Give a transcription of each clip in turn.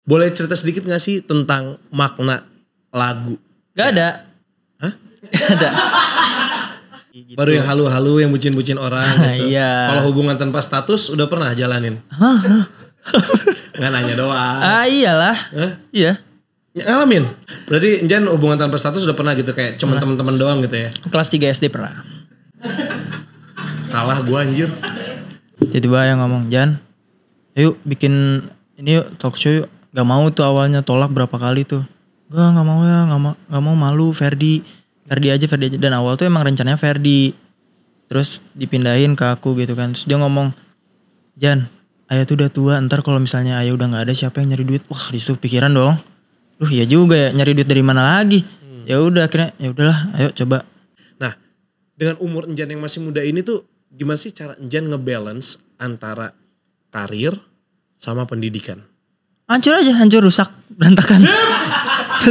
Boleh cerita sedikit gak sih tentang makna lagu? Gak ada. Hah? Gak ada. Gitu. Baru yang halu-halu, yang bucin-bucin orang gitu. Iya. Kalau hubungan tanpa status udah pernah jalanin? Nggak nanya doang. Iyalah. Hah? Iya. Ngalamin? Berarti Jan hubungan tanpa status udah pernah gitu kayak cuma teman-teman doang gitu ya? Kelas 3 SD pernah. Kalah gua anjir. Tiba-tiba yang ngomong, Jan, yuk bikin ini yuk talk show yuk. Gak mau tuh awalnya, tolak berapa kali tuh. Gak mau ya, gak mau, malu Ferdi aja. Dan awal tuh emang rencananya Ferdi. Terus dipindahin ke aku gitu kan. Terus dia ngomong, Jan, Ayah tuh udah tua, ntar kalau misalnya Ayah udah gak ada siapa yang nyari duit. Wah disitu pikiran dong. Iya juga ya, nyari duit dari mana lagi. Ya udah akhirnya, ya udahlah ayo coba. Nah dengan umur Enjan yang masih muda ini tuh gimana sih cara Enjan ngebalance antara karir sama pendidikan? Hancur aja, hancur, rusak, berantakan.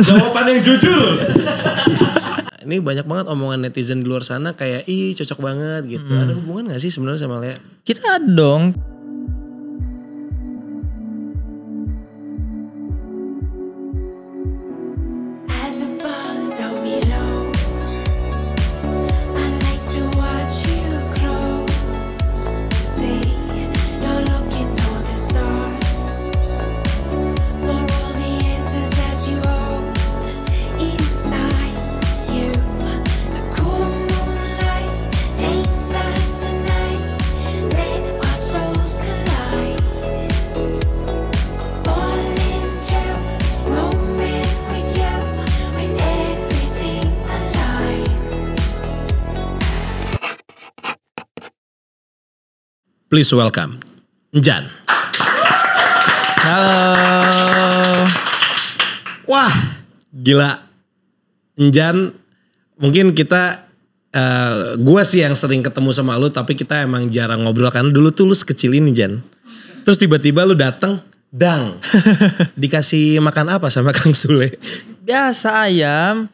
Jawaban yang jujur. Ini banyak banget omongan netizen di luar sana kayak ih cocok banget gitu. Ada hubungan gak sih sebenarnya sama Lea? Kita ada dong. Please welcome Enjan. Halo. Wah gila. Enjan mungkin kita gue sih yang sering ketemu sama lu tapi kita emang jarang ngobrol karena dulu tuh lu sekecil ini Jan. Terus tiba-tiba lu dateng dang. Dikasih makan apa sama Kang Sule? Biasa ayam.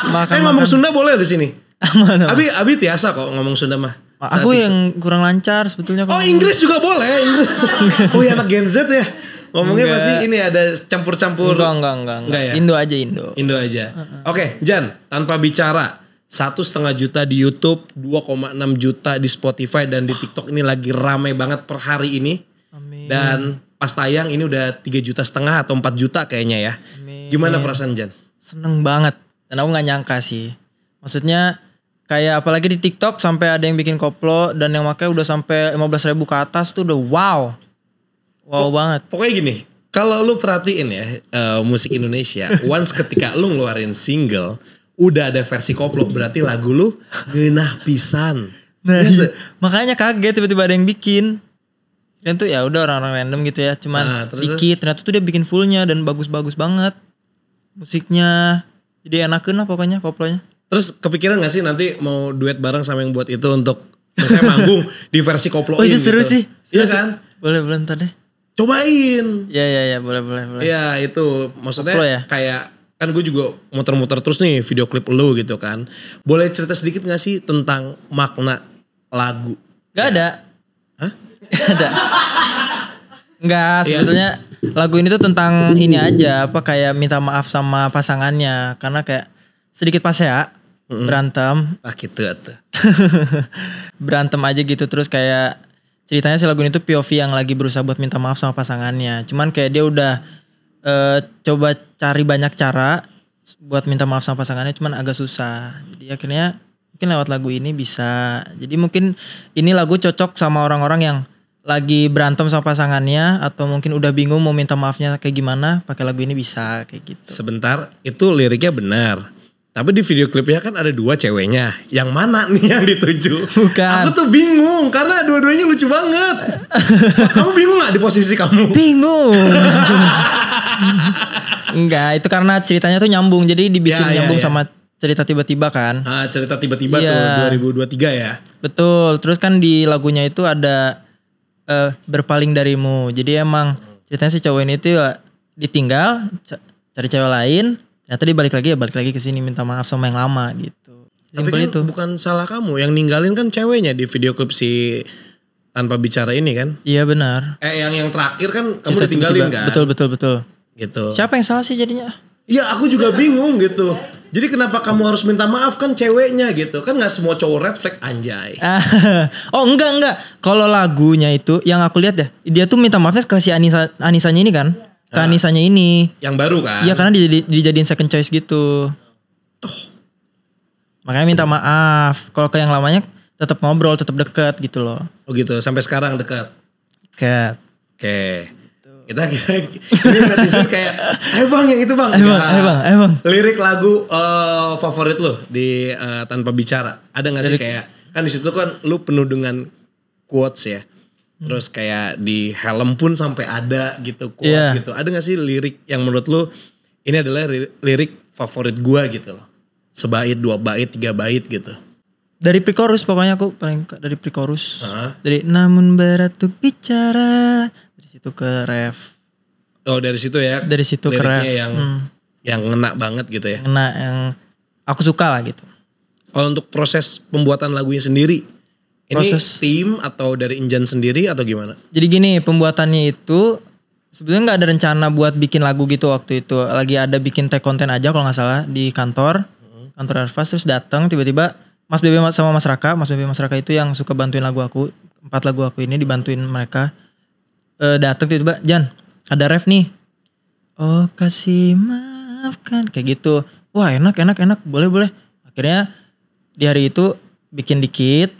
Ngomong Sunda boleh di sini. Aman. Abi tiasa kok ngomong Sunda mah. Aku yang kurang lancar sebetulnya. Oh Inggris juga boleh. Oh ya anak Gen Z ya. Ngomongnya pasti ini ada campur-campur. Enggak ya? Indo aja. Oke, Jan, tanpa bicara 1,5 juta di YouTube, 2,6 juta di Spotify dan di TikTok ini lagi ramai banget per hari ini. Amin. Dan pas tayang ini udah 3,5 juta atau 4 juta kayaknya ya. Amin. Gimana perasaan Jan? Seneng banget. Dan aku gak nyangka sih. Maksudnya kayak apalagi di TikTok sampai ada yang bikin koplo dan yang makanya udah sampai 15.000 ke atas tuh udah wow. Wow banget. Pokoknya gini, kalau lu perhatiin ya musik Indonesia, once ketika lu ngeluarin single, udah ada versi koplo berarti lagu lu geunah pisan. Nah iya. Makanya kaget tiba-tiba ada yang bikin. Dan tuh ya udah orang-orang random gitu ya, cuman dikit. Ternyata tuh dia bikin fullnya dan bagus-bagus banget musiknya. Jadi enakeun lah pokoknya koplonya. Terus kepikiran gak sih nanti mau duet bareng sama yang buat itu untuk misalnya manggung di versi koploin gitu. Oh itu seru sih. Iya kan? Boleh ntar deh. Cobain. Iya boleh. Iya itu maksudnya ya? Kayak kan gue juga muter-muter terus nih video klip lu gitu kan. Boleh cerita sedikit gak sih tentang makna lagu? Gak ada. Hah? Gak ada. Enggak sebetulnya lagu ini tuh tentang ini aja. Apa kayak minta maaf sama pasangannya. Karena kayak sedikit pas ya. Berantem. Gitu tuh. Berantem aja gitu terus kayak ceritanya si lagu ini tuh POV yang lagi berusaha buat minta maaf sama pasangannya. Cuman kayak dia udah coba cari banyak cara buat minta maaf sama pasangannya cuman agak susah. Jadi akhirnya mungkin lewat lagu ini bisa. Jadi mungkin ini lagu cocok sama orang-orang yang lagi berantem sama pasangannya atau mungkin udah bingung mau minta maafnya kayak gimana, pakai lagu ini bisa kayak gitu. Sebentar, itu liriknya benar. Tapi di video klipnya kan ada 2 ceweknya. Yang mana nih yang dituju? Bukan. Aku tuh bingung karena dua-duanya lucu banget. Kamu bingung gak di posisi kamu? Bingung. Enggak, itu karena ceritanya tuh nyambung. Jadi dibikin nyambung sama cerita tiba-tiba kan. Cerita tiba-tiba tuh 2023 ya. Betul. Terus kan di lagunya itu ada berpaling darimu. Jadi emang ceritanya si cowok ini tuh ditinggal cari cewek lain. Ternyata dia balik lagi ke sini minta maaf sama yang lama gitu. Tapi kan itu bukan salah kamu, yang ninggalin kan ceweknya di video klip si Tanpa Bicara ini kan? Iya benar. Yang terakhir kan kamu Cinta ditinggalin tiba-tiba. kan? Betul. Gitu. Siapa yang salah sih jadinya? Iya aku juga bingung gitu. Jadi kenapa kamu harus minta maaf kan ceweknya gitu. Kan gak semua cowok red flag anjay. Oh enggak. Kalau lagunya itu yang aku lihat deh. Dia tuh minta maafnya ke si Anisanya ini kan. Ke Anisanya ini. Yang baru kan? Iya karena dijadiin second choice gitu. Makanya minta maaf. Kalau ke yang lamanya tetap ngobrol, tetap deket gitu loh. Oh gitu, sampai sekarang dekat. Dekat. Oke. Kita ini netizen kayak, bang yang itu bang. Bang. Lirik lagu favorit lo di Tanpa Bicara. Ada gak sih kayak, kan di situ kan lu penuh dengan quotes ya. Terus kayak di helm pun sampai ada gitu quotes gitu. Ada gak sih lirik yang menurut lu ini adalah lirik favorit gua gitu loh. Sebait, 2 bait, 3 bait gitu. Dari pre-chorus pokoknya aku paling dari pre-chorus. Dari namun berat untuk bicara. Dari situ ke ref. Oh dari situ ya. Dari situ ke ref. Yang ngena banget gitu ya. Ngena yang aku suka lah gitu. Kalau untuk proses pembuatan lagunya sendiri. Proses. Ini tim atau dari Injan sendiri atau gimana? Jadi gini pembuatannya itu. Sebenarnya gak ada rencana buat bikin lagu gitu waktu itu. Lagi ada bikin tag konten aja kalau gak salah. Di kantor. Kantor Arfas terus datang tiba-tiba. Mas Bebe sama Mas Raka itu yang suka bantuin lagu aku. 4 lagu aku ini dibantuin mereka. Datang tiba-tiba, Jan, ada ref nih. Oh kasih maafkan kayak gitu. Wah enak, boleh. Akhirnya di hari itu bikin dikit.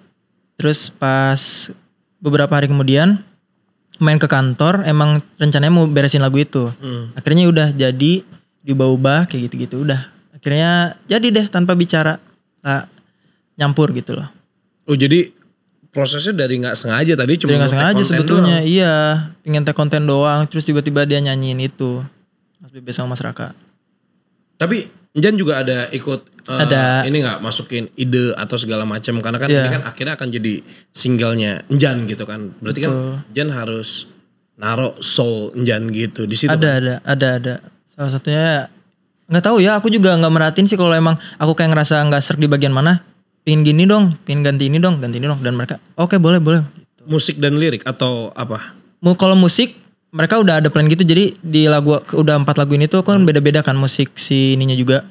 Terus pas beberapa hari kemudian main ke kantor, emang rencananya mau beresin lagu itu. Akhirnya udah jadi diubah-ubah kayak gitu-gitu udah. Akhirnya jadi deh Tanpa Bicara. Nyampur gitu loh. Oh jadi prosesnya dari gak sengaja tadi cuma gak sengaja sebetulnya doang. Iya pengen tag konten doang. Terus tiba-tiba dia nyanyiin itu Mas Bebe sama Mas Raka. Tapi Jan juga ada ikut ada. Ini gak masukin ide atau segala macam. Karena kan ini kan akhirnya akan jadi singlenya Jan gitu kan. Berarti kan Jan harus naruh soul Jan gitu di situ. Ada salah satunya gak tahu ya. Aku juga gak merhatiin sih kalau emang aku kayak ngerasa gak serk di bagian mana. Pingin gini dong, pingin ganti ini dong. Dan mereka oke boleh. Gitu. Musik dan lirik atau apa? Kalau musik mereka udah ada plan gitu. Jadi di lagu udah 4 lagu ini tuh kan beda-beda kan musik si ininya juga.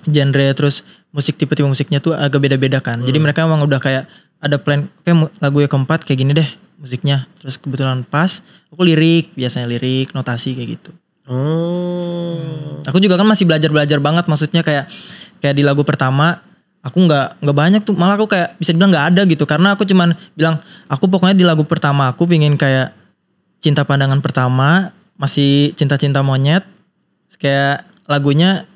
Genre terus musik tipe-tipe musiknya tuh agak beda-beda kan. Jadi mereka emang udah kayak ada plan. Oke lagu yang keempat kayak gini deh musiknya. Terus kebetulan pas aku biasanya lirik, notasi kayak gitu. Aku juga kan masih belajar banget maksudnya kayak di lagu pertama. Aku nggak banyak tuh, malah aku kayak bisa dibilang nggak ada gitu karena aku cuman bilang aku pokoknya di lagu pertama aku pingin kayak cinta pandangan pertama masih cinta monyet kayak lagunya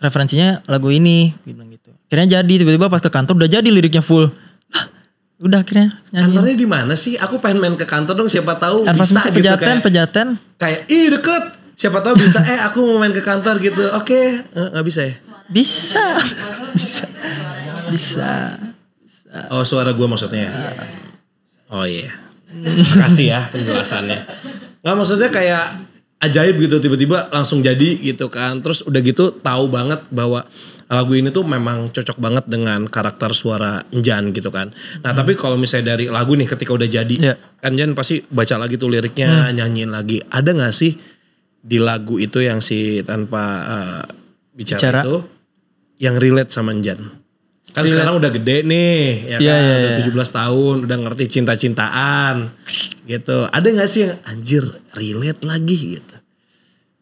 referensinya lagu ini bilang gitu. Akhirnya jadi tiba-tiba pas ke kantor udah jadi liriknya full. Udah akhirnya nyanyi. Kantornya di mana sih? Aku pengen main ke kantor dong siapa tahu Arfas bisa gitu kayak. Pejaten. Kayak deket. Siapa tahu bisa aku mau main ke kantor gitu. Oke, nggak bisa ya? Bisa. Oh suara gue maksudnya. Oh iya. Kasih ya penjelasannya. Nggak maksudnya kayak ajaib gitu tiba-tiba langsung jadi gitu kan. Terus udah gitu tahu banget bahwa lagu ini tuh memang cocok banget dengan karakter suara Jan gitu kan. Nah tapi kalau misalnya dari lagu nih ketika udah jadi kan Jan pasti baca lagi tuh liriknya, nyanyiin lagi. Ada gak sih di lagu itu yang si Tanpa Bicara itu yang relate sama Jan? Kan sekarang udah gede nih, ya kan, udah 17 tahun, udah ngerti cinta-cintaan, gitu. Ada nggak sih yang anjir relate lagi gitu?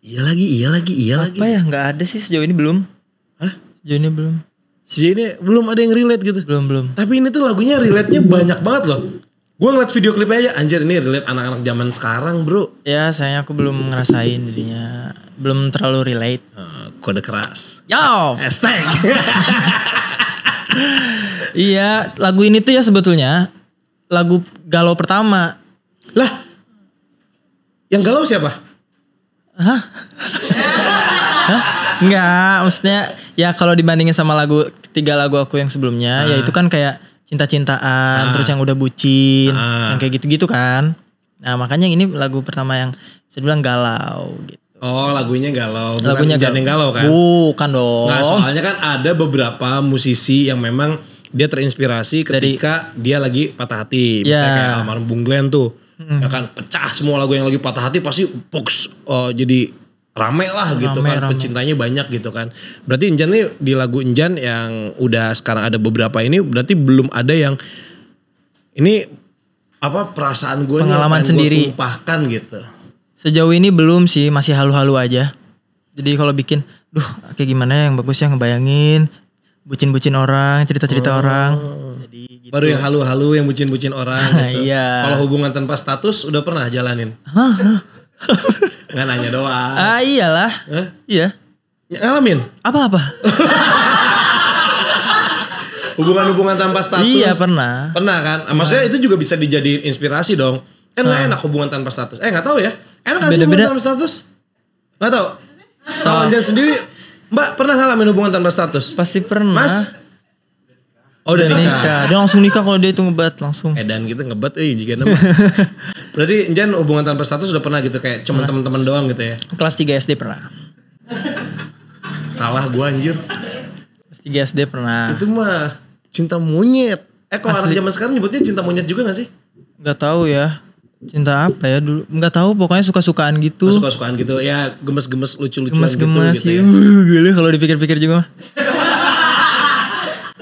Iya lagi. Apa ya? Nggak ada sih sejauh ini belum. Hah? Sejauh ini belum. Sejauh ini belum ada yang relate gitu. Belum. Tapi ini tuh lagunya relate-nya banyak banget loh. Gue ngeliat video klipnya aja, anjir ini relate anak-anak zaman sekarang bro. Ya sayangnya aku belum ngerasain jadinya, belum terlalu relate. Kode keras. Yo. Hashtag. Iya, lagu ini tuh ya sebetulnya lagu galau pertama. Lah, yang galau siapa? Hah? Enggak, maksudnya ya kalau dibandingin sama 3 lagu aku yang sebelumnya, ya itu kan kayak cinta-cintaan, terus yang udah bucin, yang kayak gitu-gitu kan. Nah makanya ini lagu pertama yang saya bilang galau gitu. Oh lagunya galau, lagunya Jan yang galau kan? Bukan dong. Nah soalnya kan ada beberapa musisi yang memang dia terinspirasi ketika dia lagi patah hati. Misalnya kayak almarhum Bung Glenn tuh. Ya kan pecah semua lagu yang lagi patah hati pasti box jadi rame lah gitu kan. Rame. Pecintanya banyak gitu kan. Berarti Enjan nih di lagu Enjan yang udah sekarang ada beberapa ini berarti belum ada yang ini apa perasaan gue pengalaman sendiri gue tumpahkan gitu. Sejauh ini belum sih, masih halu-halu aja. Jadi kalau bikin, kayak gimana ya yang bagus ya ngebayangin, bucin-bucin orang, cerita-cerita orang. Jadi gitu. Baru yang halu-halu, yang bucin-bucin orang gitu. Iya. Kalau hubungan tanpa status udah pernah jalanin? Nggak nanya doang. Iyalah. Iya. Ngalamin? Apa-apa? Hubungan-hubungan tanpa status. Iya pernah. Pernah kan? Maksudnya itu juga bisa dijadiin inspirasi dong. Kan gak enak hubungan tanpa status. Gak tahu ya. Enak gak sih hubungan tanpa status? Gak tahu. Kalau Enjan sendiri, Mbak pernah ngalamin hubungan tanpa status? Pasti pernah. Mas? Oh udah nikah. Dia langsung nikah kalau dia itu ngebat langsung. Dan gitu ngebat jika nama. Berarti Enjan hubungan tanpa status udah pernah gitu kayak cuma teman-teman doang gitu ya? Kelas 3 SD pernah. Kalah gua anjir. Kelas 3 SD pernah. Itu mah cinta monyet. Kalau anak zaman sekarang nyebutnya cinta monyet juga gak sih? Gak tahu ya. Cinta apa ya dulu? Gak tahu, pokoknya suka-sukaan gitu. Suka-sukaan gitu. Ya gemes-gemes lucu-lucuan gemes-gemes gitu ya. Gila kalau dipikir-pikir juga mah.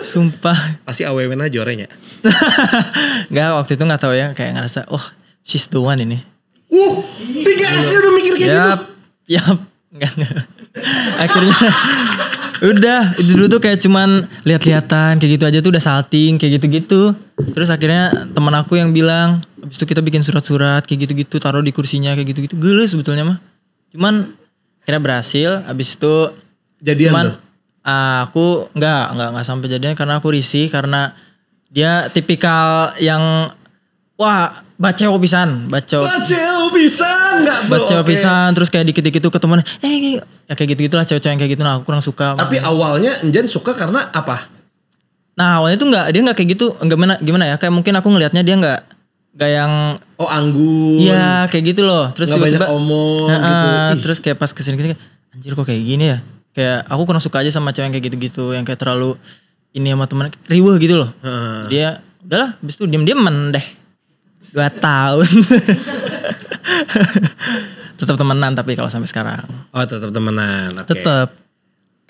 Sumpah. Pasti awewen aja orangnya. Gak, waktu itu gak tahu ya. Kayak ngerasa, she's the one ini. 3 SD udah mikir kayak gitu? Yap. Enggak. Akhirnya udah dulu tuh kayak cuman lihat-lihatan kayak gitu aja tuh udah salting kayak gitu-gitu. Terus akhirnya teman aku yang bilang, habis itu kita bikin surat-surat kayak gitu-gitu, taruh di kursinya kayak gitu-gitu. Gila sebetulnya mah. Cuman akhirnya berhasil. Habis itu jadian cuman, tuh? Aku enggak sampai jadian karena aku risih karena dia tipikal yang baceo pisan enggak bro. Baceo pisan terus kayak dikit-dikit tuh ke temen ya kayak gitu-gitulah cewek-cewek yang kayak gitu. Nah aku kurang suka. Tapi awalnya Enjan suka karena apa? Nah awalnya tuh dia enggak kayak gitu. Enggak gimana ya, kayak mungkin aku ngelihatnya dia enggak yang anggun. Iya kayak gitu loh. Terus enggak banyak omong gitu. Terus kayak pas kesini anjir kok kayak gini ya. Kayak aku kurang suka aja sama cewek yang kayak gitu-gitu, yang kayak terlalu ini sama temen riweh gitu loh. Dia udahlah habis itu diem-dieman deh 2 tahun. Tetap temenan tapi kalau sampai sekarang. Oh tetap temenan. Okay. Tetap.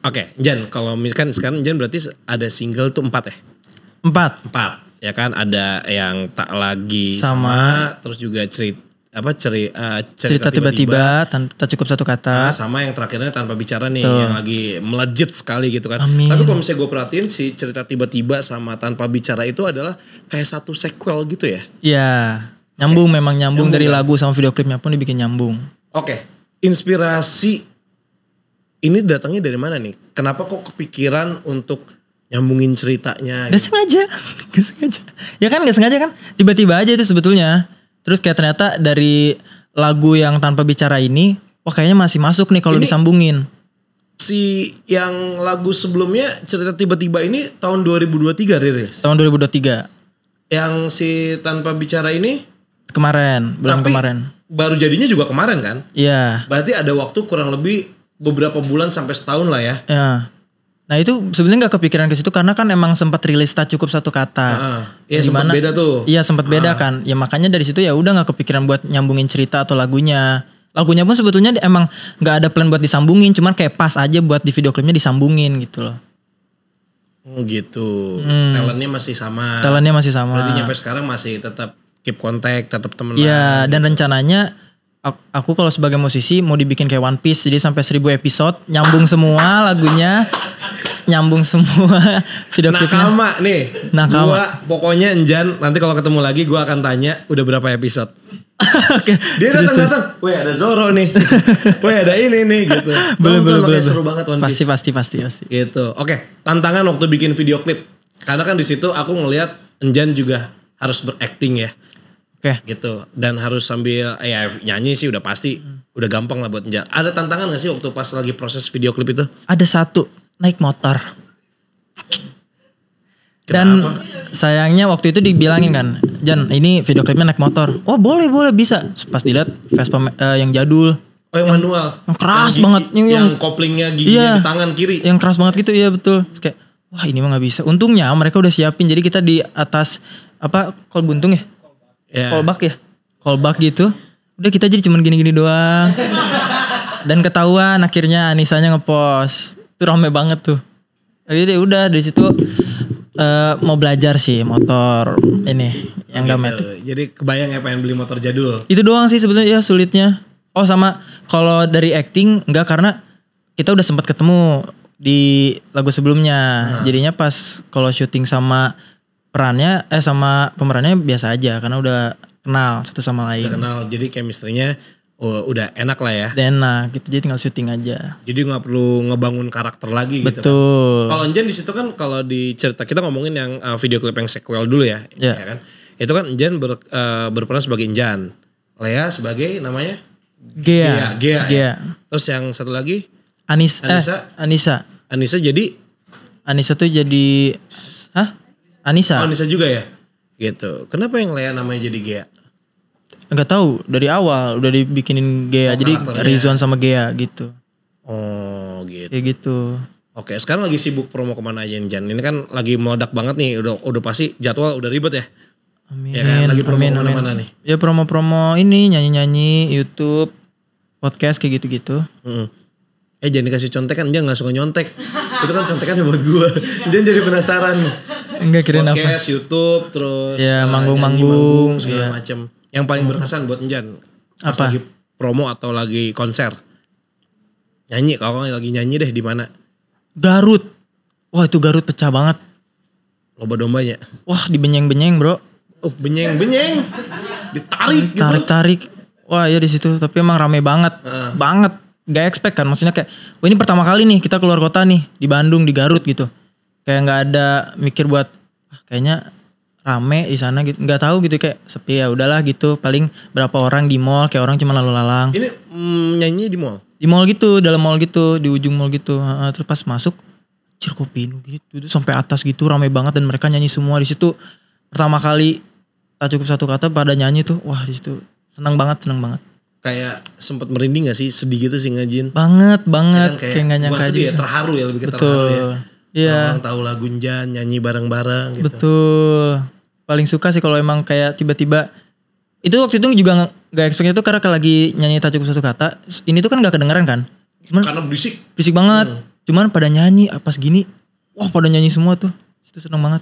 Oke, Jan, kalau misalkan sekarang Jan berarti ada single tuh 4 ya? 4. Ya kan ada yang tak lagi sama terus juga cerita tiba-tiba tak cukup satu kata. Sama yang terakhirnya tanpa bicara nih yang lagi melejit sekali gitu kan. Amin. Tapi kalau misalnya gue perhatiin si cerita tiba-tiba sama tanpa bicara itu adalah kayak satu sequel gitu ya. Iya. Nyambung memang nyambung dari lagu sama video klipnya pun dibikin nyambung. Oke. Inspirasi ini datangnya dari mana nih? Kenapa kok kepikiran untuk nyambungin ceritanya? Gak sengaja. Ya kan gak sengaja kan. Tiba-tiba aja itu sebetulnya. Terus kayak ternyata dari lagu yang tanpa bicara ini, kayaknya masih masuk nih kalau disambungin. Si yang lagu sebelumnya cerita tiba-tiba ini tahun 2023 rilis. Tahun 2023. Yang si tanpa bicara ini bulan kemarin. Baru jadinya juga kemarin kan? Iya. Berarti ada waktu kurang lebih beberapa bulan sampai setahun lah ya. Iya. Nah itu sebenarnya gak kepikiran ke situ karena kan emang sempat rilis tak cukup satu kata. Iya sempat beda tuh. Iya sempat beda kan. Ya makanya dari situ ya udah gak kepikiran buat nyambungin cerita atau lagunya. Lagunya pun sebetulnya emang gak ada plan buat disambungin. Cuman kayak pas aja buat di video klipnya disambungin gitu loh. Oh gitu. Talentnya masih sama. Berarti nyampe sekarang masih tetap keep kontak, tetap temenan. Iya dan rencananya aku kalau sebagai musisi mau dibikin kayak One Piece. Jadi sampai 1000 episode nyambung semua lagunya. Nyambung semua video klipnya. Nakama. Gua pokoknya Enjan nanti kalau ketemu lagi gua akan tanya udah berapa episode. Oke. Dia datang, weh ada Zoro nih. Weh ada ini nih gitu. Belum. Seru banget One Piece. Pasti. Gitu. Oke, tantangan waktu bikin video klip. Karena kan di situ aku ngelihat Enjan juga harus berakting ya. Oke. Gitu. Dan harus sambil nyanyi sih udah pasti. Udah gampang lah buat Enjan. Ada tantangan gak sih waktu pas lagi proses video klip itu? Ada satu. Naik motor. Dan sayangnya waktu itu dibilangin kan, Jan ini video klipnya naik motor. Oh boleh bisa. Pas dilihat Vespa yang jadul. Oh yang manual. Yang keras banget. Yang koplingnya giginya di tangan kiri. Yang keras banget gitu, iya betul. Terus kayak wah ini mah nggak bisa. Untungnya mereka udah siapin, jadi kita di atas apa kol buntung ya, Ya. kolbak gitu. Udah kita jadi cuman gini-gini doang. Dan ketahuan akhirnya Anisanya ngepost, itu rame banget tuh. Jadi udah dari situ mau belajar sih motor ini yang gak Gitu. matic. Jadi kebayang ya pengen beli motor jadul. Itu doang sih sebenarnya ya sulitnya. Oh sama kalau dari acting enggak, karena kita udah sempat ketemu di lagu sebelumnya. Jadinya pas kalau syuting sama perannya sama pemerannya biasa aja karena udah kenal satu sama lain. Udah kenal, jadi chemistry-nya udah enak lah ya. Dan nah gitu, jadi tinggal syuting aja. Jadi nggak perlu ngebangun karakter lagi gitu kan. Betul. Kalau Enjan di situ kan kalau di cerita kita ngomongin yang video klip yang sequel dulu ya, Ya. ya kan. Itu kan Enjan berperan sebagai Enjan, Lea sebagai namanya Gea. ya? Terus yang satu lagi Anissa jadi tuh jadi Anissa. Anissa juga ya, gitu. Kenapa yang Lea namanya jadi Gea? Enggak tahu, dari awal udah dibikinin Gea. Jadi karakternya. Rizwan sama Gea gitu. Oh gitu. Kayak gitu. Oke, sekarang lagi sibuk promo kemana aja Jan? Ini kan lagi meledak banget nih, udah pasti jadwal udah ribet ya. Amin. Ya kan, lagi promo kemana-mana nih. Ya promo-promo ini, nyanyi-nyanyi, YouTube, podcast kayak gitu-gitu. Jangan dikasih contekan, Jan gak suka nyontek. Itu kan contekan buat gue. Jan jadi penasaran. Enggak kirain apa. Podcast, YouTube, terus Ya, nyanyi, manggung-manggung, segala iya. macem. Yang paling berkesan buat Jan pas Apa? lagi promo atau lagi konser. Nyanyi, kalau lagi nyanyi deh di mana? Garut. Wah itu Garut pecah banget. Lomba dombanya. Wah dibenyeng-benyeng bro. Benyeng. Ditarik gitu. Tarik-tarik. Wah ya di situ. Tapi emang rame banget. Banget. Gak expect kan. Maksudnya kayak, wah ini pertama kali nih kita keluar kota nih. Di Bandung, di Garut gitu. Kayak gak ada mikir buat, kayaknya rame di sana gitu. Gak tahu gitu kayak sepi ya udahlah gitu. Paling berapa orang di mall. Kayak orang cuma lalu lalang. Ini nyanyi di mall? Di mall gitu. Dalam mall gitu. Di ujung mall gitu. Terus pas masuk. Kok penuh gitu. Sampai atas gitu rame banget. Dan mereka nyanyi semua di situ. Pertama kali tak cukup satu kata pada nyanyi tuh. Wah di situ senang banget. Kayak sempat merinding gak sih? Sedih gitu sih ngajin? Banget. Kan Kayak gak nyangka bukan sedih ya, aja. terharu ya, lebih ke terharu Betul. ya. Iya. Orang tahu lagu Jan, nyanyi bareng-bareng gitu. Betul. Paling suka sih kalau emang kayak tiba-tiba. Itu waktu itu juga gak expect itu karena lagi nyanyi tak cukup satu kata. Ini tuh kan gak kedengeran kan. Cuman Karena berisik. banget. Cuman pada nyanyi pas gini. Wah pada nyanyi semua tuh. Itu seneng banget.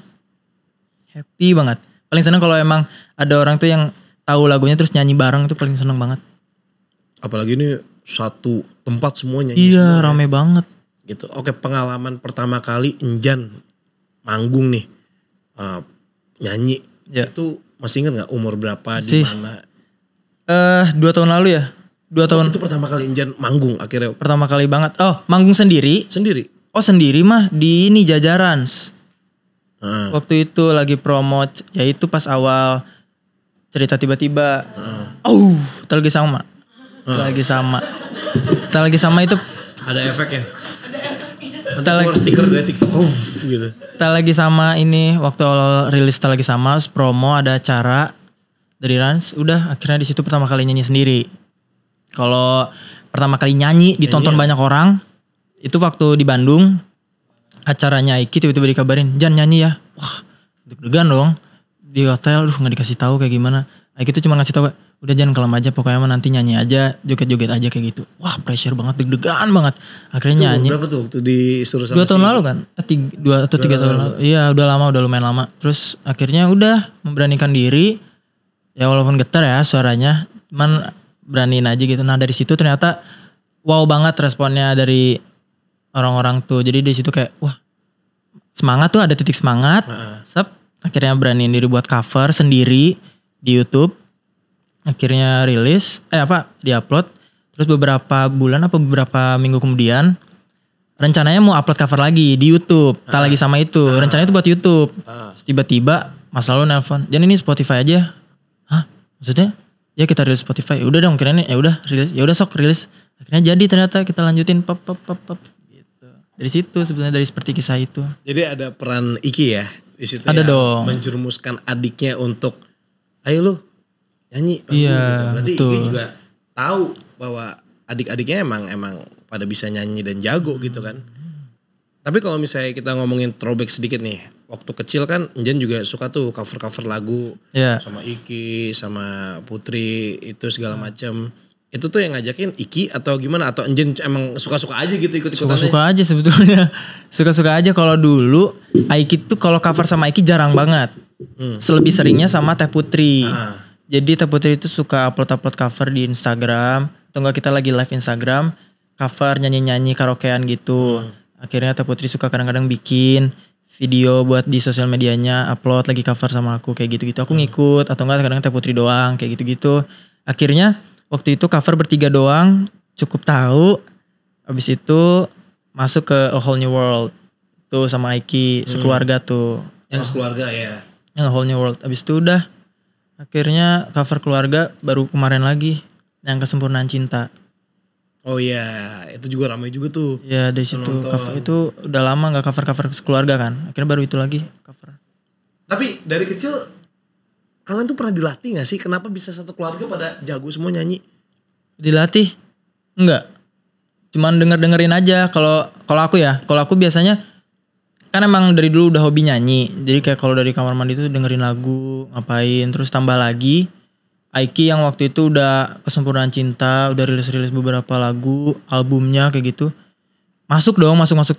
Happy banget. Paling seneng kalau emang ada orang tuh yang tahu lagunya terus nyanyi bareng itu paling seneng banget. Apalagi ini satu tempat semuanya. Iya rame banget. Gitu. Oke, pengalaman pertama kali Enjan manggung nih. Nyanyi. Ya. Itu masih ingat gak umur berapa, di Masih. mana? 2 tahun lalu ya. 2 tahun. Itu pertama kali Enjan manggung akhirnya Pertama kali banget. Oh manggung sendiri. sendiri. Oh sendiri mah di ini Jajaran. Heeh. Waktu itu lagi promo, ya itu pas awal cerita tiba-tiba. Tak lagi sama. Tak lagi sama itu. Ada efek ya? Nanti Tak lagi, keluar stiker dari TikTok. Gitu. tak lagi sama ini waktu awal rilis tak lagi sama promo ada acara dari Rans. Udah akhirnya di situ pertama kali nyanyi sendiri. Kalau pertama kali nyanyi ditonton banyak orang itu waktu di Bandung. Acaranya Iki tiba-tiba dikabarin, Jan nyanyi ya. Wah, deg-degan dong. Di hotel, gak dikasih tahu kayak gimana. Iki tuh cuma ngasih tahu, udah Jan kalem aja, pokoknya mah nanti nyanyi aja, joget-joget aja kayak gitu. Wah, pressure banget, deg-degan banget. Akhirnya nyanyi. Berapa tuh waktu disuruh sama 2 tahun lalu kan? 2 atau 3 tahun lalu. Iya, udah lama, udah lumayan lama. Terus akhirnya udah memberanikan diri. Ya walaupun getar ya suaranya, cuman beraniin aja gitu. Nah, dari situ ternyata wow banget responnya dari orang-orang tuh. Jadi di situ kayak wah semangat tuh, ada titik semangat. Sep, akhirnya beraniin diri buat cover sendiri di YouTube. Akhirnya rilis, diupload. Terus beberapa bulan apa beberapa minggu kemudian rencananya mau upload cover lagi di YouTube. Tak lagi sama itu. Rencananya itu buat YouTube. Terus tiba-tiba Mas Lalu nelpon, "Jan ini Spotify aja." Hah? Maksudnya? Ya kita rilis Spotify. Ya udah dong, kirain ya udah rilis. Ya udah sok rilis. Akhirnya jadi ternyata kita lanjutin pop. Dari situ sebenarnya, dari seperti kisah itu. Jadi ada peran Iki ya di situ. Ada ya, dong. menjerumuskan adiknya untuk ayo lu nyanyi. Iya, gitu. Berarti betul. Iki juga tahu bahwa adik-adiknya emang pada bisa nyanyi dan jago gitu kan. Tapi kalau misalnya kita ngomongin throwback sedikit nih. Waktu kecil kan Njan juga suka tuh cover-cover lagu. Iya. Sama Iki, sama Putri, itu segala macam. Itu tuh yang ngajakin Iki atau gimana? Atau Njan emang suka-suka aja gitu ikut-ikutan? Suka-suka aja sebetulnya. Suka-suka aja. Kalau dulu Iki tuh kalau cover sama Iki jarang banget. Lebih seringnya sama Teh Putri. Jadi Teh Putri itu suka upload cover di Instagram. Atau enggak kita lagi live Instagram. Cover nyanyi-nyanyi karaokean gitu. Akhirnya Teh Putri suka kadang-kadang bikin video buat di sosial medianya, upload lagi cover sama aku kayak gitu-gitu. Aku ngikut atau enggak kadang Teh Putri doang kayak gitu-gitu. Akhirnya waktu itu cover bertiga doang cukup tahu. Habis itu masuk ke A Whole New World tuh sama Iki sekeluarga tuh. Yang sekeluarga ya. Yang A Whole New World. Habis itu udah akhirnya cover keluarga baru kemarin lagi yang Kesempurnaan Cinta. Oh iya, itu juga ramai juga tuh. Ya dari situ cover itu udah lama nggak cover keluarga kan. Akhirnya baru itu lagi cover. Tapi dari kecil kalian tuh pernah dilatih gak sih? Kenapa bisa satu keluarga pada jago semua nyanyi? Dilatih? Enggak. Cuman dengerin aja. Kalau aku biasanya kan emang dari dulu udah hobi nyanyi. Jadi kayak kalau dari kamar mandi tuh dengerin lagu, ngapain, terus tambah lagi Aiki yang waktu itu udah Kesempurnaan Cinta, udah rilis beberapa lagu, albumnya kayak gitu. Masuk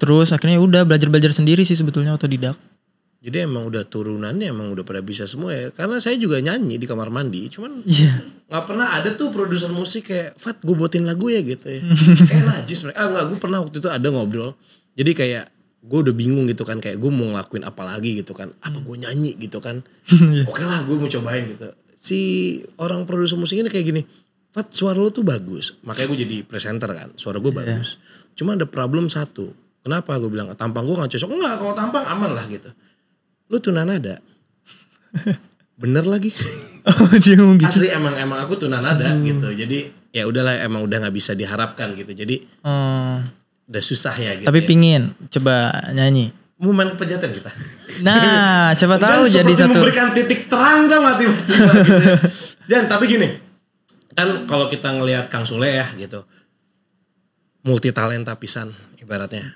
terus. Akhirnya udah belajar sendiri sih sebetulnya otodidak. Jadi emang udah turunannya emang udah pada bisa semua ya. Karena saya juga nyanyi di kamar mandi. Cuman gak pernah ada tuh produser musik kayak, Fat gue buatin lagu ya gitu ya. Kayak najis mereka. Enggak, gue pernah waktu itu ada ngobrol. Jadi kayak gue udah bingung gitu kan. Kayak gue mau ngelakuin apa lagi gitu kan. Apa gue nyanyi gitu kan. Oke lah gue mau cobain gitu. Si orang produser musik ini kayak gini, Fat suara lu tuh bagus. Makanya gue jadi presenter kan, suara gue bagus. Cuma ada problem satu, kenapa gue bilang tampang gue gak cocok. Enggak, kalau tampang aman lah gitu. Lu tunanada. Bener lagi. Dia ngomong gitu. Asli emang aku tunanada gitu. Jadi ya udahlah emang udah gak bisa diharapkan gitu. Jadi udah susah ya gitu. Tapi ya. pingin coba nyanyi. Mau main kepejatan kita. Nah, siapa tahu jadi satu. Memberikan titik terang gak tiba-tiba gitu. Dan tapi gini, kan kalau kita ngelihat Kang Sule ya gitu, multi talenta pisan ibaratnya.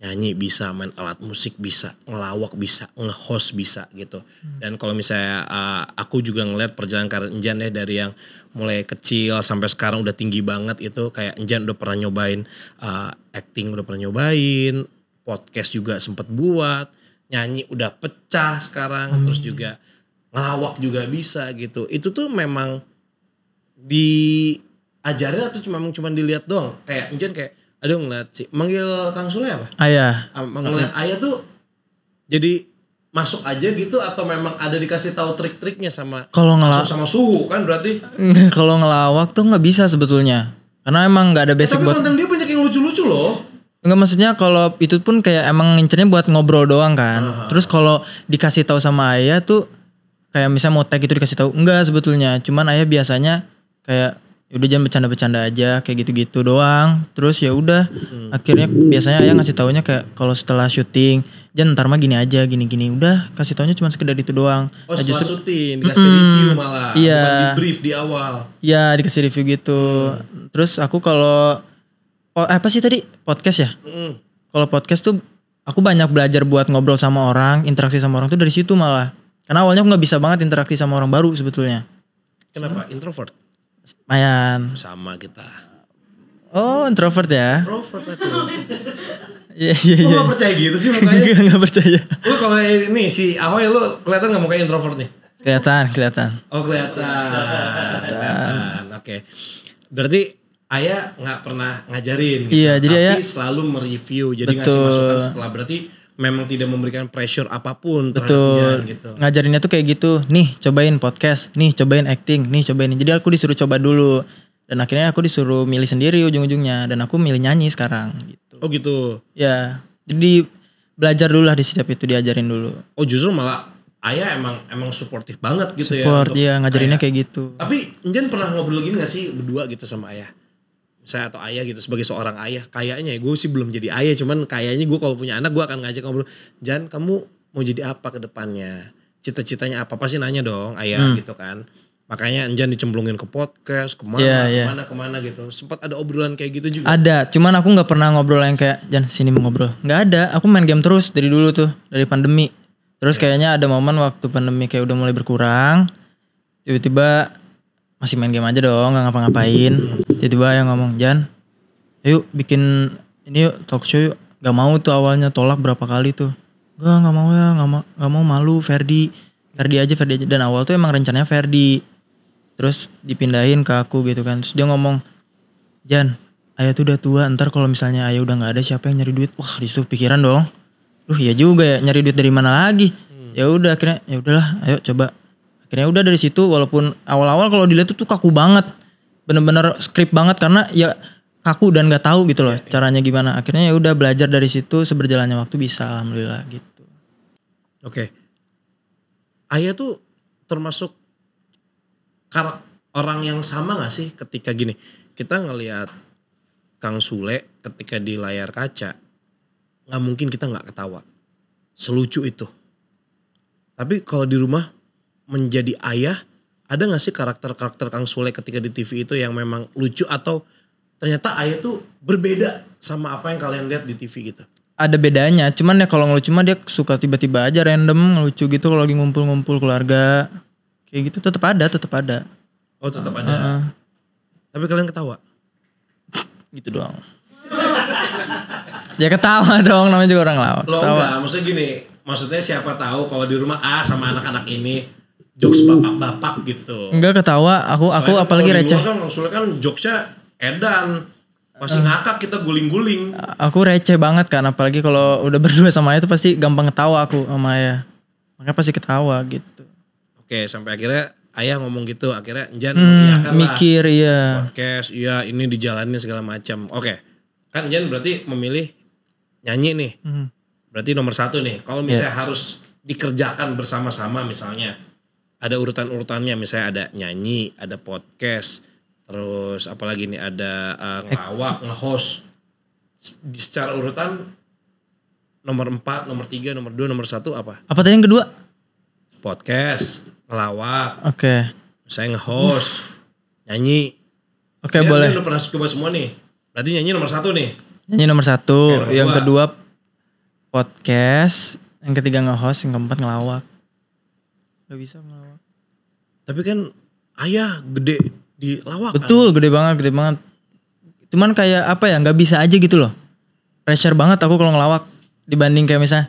Nyanyi bisa, main alat musik bisa, ngelawak bisa, nge-host bisa gitu. Dan kalau misalnya aku juga ngelihat perjalanan karir Njan ya dari yang mulai kecil sampai sekarang udah tinggi banget itu. Kayak Njan udah pernah nyobain acting, udah pernah nyobain, podcast juga sempet buat, nyanyi udah pecah sekarang, terus juga ngelawak juga bisa gitu. Itu tuh memang diajarin atau cuma dilihat doang? Kayak Njan kayak, aduh ngeliat sih, manggil Kang Sule apa? Ayah. Ngeliat Ayah tuh jadi masuk aja gitu atau memang ada dikasih tahu trik-triknya sama sama suhu kan berarti? Kalau ngelawak tuh nggak bisa sebetulnya, karena emang nggak ada basic tapi buat. konten dia banyak yang lucu-lucu loh. Enggak, maksudnya kalau itu pun kayak emang ngincernya buat ngobrol doang kan. Terus kalau dikasih tahu sama Ayah tuh kayak misalnya mau tag itu dikasih tahu, enggak sebetulnya. Cuman Ayah biasanya kayak udah jangan bercanda-bercanda aja kayak gitu-gitu doang. Terus ya udah akhirnya biasanya Ayah ngasih taunya kayak kalau setelah syuting, "Jan ntar mah gini aja, gini-gini." Udah kasih taunya cuma sekedar itu doang. Oh, setelah syuting dikasih review malah. Iya. Bukan di brief di awal. Iya, dikasih review gitu. Terus aku kalau apa sih tadi? Podcast ya? Kalau podcast tuh aku banyak belajar buat ngobrol sama orang, interaksi sama orang tuh dari situ malah. Karena awalnya aku gak bisa banget interaksi sama orang baru sebetulnya. Kenapa? Introvert? Lumayan. Sama kita. Oh, introvert ya? Introvert aku. Iya. Lu gak percaya gitu sih mukanya? Gak percaya. Lu kalau ini si Ahoy lu kelihatan gak mukanya introvert nih? Kelihatan. Oh kelihatan. Oke. Berarti Ayah gak pernah ngajarin gitu. Iya, jadi tapi Ayah selalu mereview. Jadi ngasih masukan setelah. Berarti memang tidak memberikan pressure apapun terhadap Njan gitu. Ngajarinnya tuh kayak gitu. Nih cobain podcast, nih cobain acting, nih cobain. Jadi aku disuruh coba dulu. Dan akhirnya aku disuruh milih sendiri ujung-ujungnya. Dan aku milih nyanyi sekarang gitu. Oh gitu. Ya, jadi belajar dulu lah di setiap itu, diajarin dulu. Oh justru malah Ayah emang suportif banget gitu Support, ya. Iya ngajarinnya kayak gitu. Tapi Njan pernah ngobrol gini gak sih berdua gitu sama Ayah? Saya atau Ayah gitu sebagai seorang ayah. Kayaknya gue sih belum jadi ayah. Cuman kayaknya gue kalau punya anak gue akan ngajak ngobrol. Jan kamu mau jadi apa ke depannya? Cita-citanya apa? Pasti nanya dong ayah gitu kan. Makanya Enjan dicemplungin ke podcast, kemana, Iya. kemana gitu. Sempat ada obrolan kayak gitu juga. Ada, cuman aku nggak pernah ngobrol yang kayak Jan sini mau ngobrol. Nggak ada, aku main game terus dari dulu tuh, dari pandemi. Terus kayaknya ada momen waktu pandemi kayak udah mulai berkurang, tiba-tiba masih main game aja dong, nggak ngapa-ngapain. Tiba-tiba yang ngomong Jan, ayo bikin ini yuk talk show yuk. Gak mau tuh awalnya, tolak berapa kali tuh. Nggak mau ya, nggak mau malu Ferdi aja. Dan awal tuh emang rencananya Ferdi. Terus dipindahin ke aku gitu kan. Terus dia ngomong, Jan, Ayah tuh udah tua, ntar kalau misalnya Ayah udah nggak ada siapa yang nyari duit? Wah, disitu pikiran dong. Iya juga ya, nyari duit dari mana lagi? Ya udah akhirnya ya udahlah, ayo coba. Akhirnya udah dari situ, walaupun awal-awal kalau dilihat tuh kaku banget. Bener-bener skrip banget karena ya kaku dan nggak tahu gitu loh caranya gimana. Akhirnya ya udah belajar dari situ, seberjalannya waktu bisa, alhamdulillah gitu. Oke. Ayah tuh termasuk orang yang sama gak sih ketika gini. Kita ngelihat Kang Sule ketika di layar kaca, gak mungkin kita gak ketawa. Selucu itu. Tapi kalau di rumah menjadi ayah, ada gak sih karakter-karakter Kang Sule ketika di TV itu yang memang lucu atau ternyata ayah tuh berbeda sama apa yang kalian lihat di TV gitu? Ada bedanya, cuman ya kalau ngelucu mah dia suka tiba-tiba aja random ngelucu gitu kalau lagi ngumpul-ngumpul keluarga. Kayak gitu tetap ada. Oh tetap ada. Tapi kalian ketawa? Gitu doang. Ya ketawa dong, namanya juga orang lawak. Lo enggak, maksudnya gini, maksudnya siapa tahu kalau di rumah sama anak-anak ini jokes bapak-bapak gitu. Enggak ketawa, aku Soalnya apalagi receh. Kan maksudnya kan jokesnya edan, masih ngakak kita guling-guling. Aku receh banget kan, apalagi kalau udah berdua sama Ayah tuh pasti gampang ketawa aku sama Ayah. Makanya pasti ketawa gitu. Oke, sampai akhirnya ayah ngomong gitu, akhirnya Jan mengiyakan mikir lah. iya. Podcast, iya ini dijalanin segala macam. Oke, kan Jan berarti memilih nyanyi nih. Berarti nomor 1 nih. Kalau misalnya harus dikerjakan bersama-sama misalnya, ada urutan-urutannya, misalnya ada nyanyi, ada podcast, terus apalagi nih ada ngelawak, nge-host. Secara urutan nomor 4, nomor 3, nomor 2, nomor 1 apa? Apa tadi yang kedua? Podcast, ngelawak, Oke. saya nge-host, nyanyi. Oke, Ini boleh. udah pernah coba semua nih. Berarti nyanyi nomor 1 nih. Nyanyi nomor 1, Oke, yang nomor kedua podcast, yang ketiga nge-host, yang keempat ngelawak. Gak bisa ngelawak. Tapi kan ayah gede di lawak. Betul, gede banget. Cuman kayak apa ya, gak bisa aja gitu loh. Pressure banget aku kalau ngelawak. Dibanding kayak misalnya,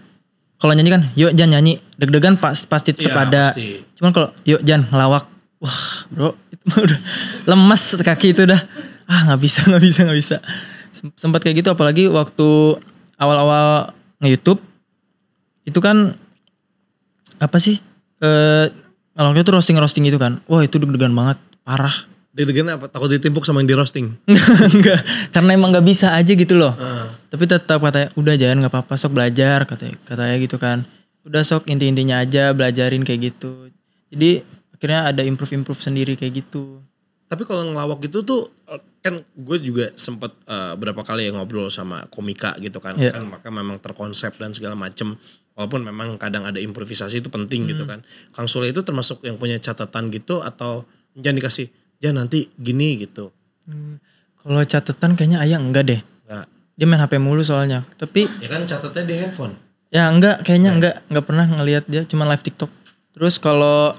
kalau nyanyi kan, yuk Jan nyanyi. Deg-degan pasti tetap ada. Pasti. Cuman kalau yuk Jan ngelawak. Wah bro, itu mah udah lemes kaki itu udah. Gak bisa. Sempat kayak gitu, apalagi waktu awal-awal nge-YouTube. Itu kan, apa sih, ngelawaknya tuh roasting gitu kan. Wah itu deg-degan banget, parah. Deg-degan apa? Takut ditimpuk sama yang di roasting? Enggak, karena emang gak bisa aja gitu loh. Tapi tetap katanya, udah jangan gak apa-apa, sok belajar katanya gitu kan. Udah sok inti-intinya aja belajarin kayak gitu. Jadi akhirnya ada improve sendiri kayak gitu. Tapi kalau ngelawak gitu tuh, kan gue juga sempet berapa kali ya ngobrol sama komika gitu kan. Yeah. Kan maka memang terkonsep dan segala macem. Walaupun memang kadang ada improvisasi itu penting gitu kan. Kang Sule itu termasuk yang punya catatan gitu atau jangan dikasih, jangan nanti gini gitu. Kalau catatan kayaknya ayah enggak deh. Enggak. Dia main HP mulu soalnya. Tapi Ya kan catatnya di handphone. ya enggak, kayaknya enggak pernah ngelihat dia, cuma live TikTok. Terus kalau